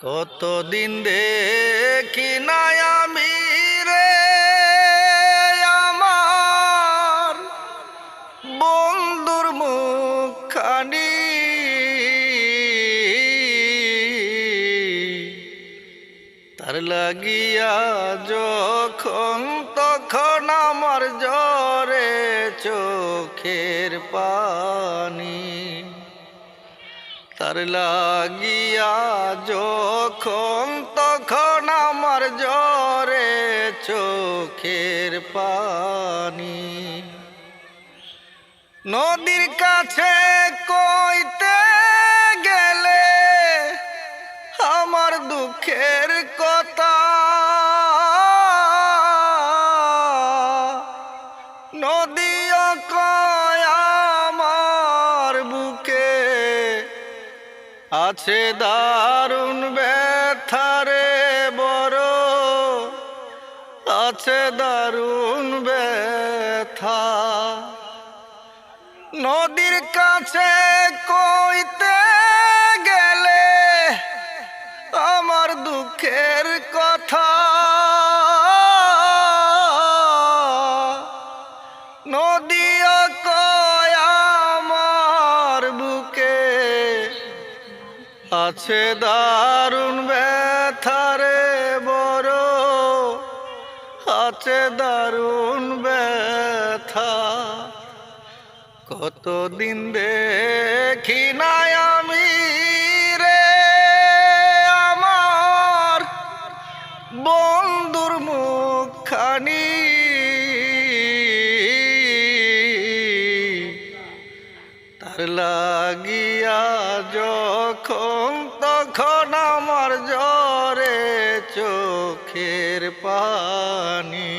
কতদিন দেখি না আমি রে আমার বন্ধুর মুখখানি। তার লাগিয়া যখন তখন আমার জ্বরে চোখের পানি। তার লাগিয়া যখন তখন আমার জ্বরে চোখের পানি। নদীর কাছে কইতে গেলে আমার দুঃখের কথা, নদীও কয় আমার বুকে আছে দারুণ ব্যথা রে বড়, আছে দারুণ ব্যথা। নদীর কাছে কইতে গেলে আমার দুঃখের কথা, নদীও কয় আমার বুকে আছে দারুণ ব্যথা রে বড়, আছে দারুণ ব্যথা। কতদিন দেখি না আমি রে আমার বন্ধুর মুখখানি। তার লাগিয়া যখন তখন আমার জ্বরে চোখের পানি।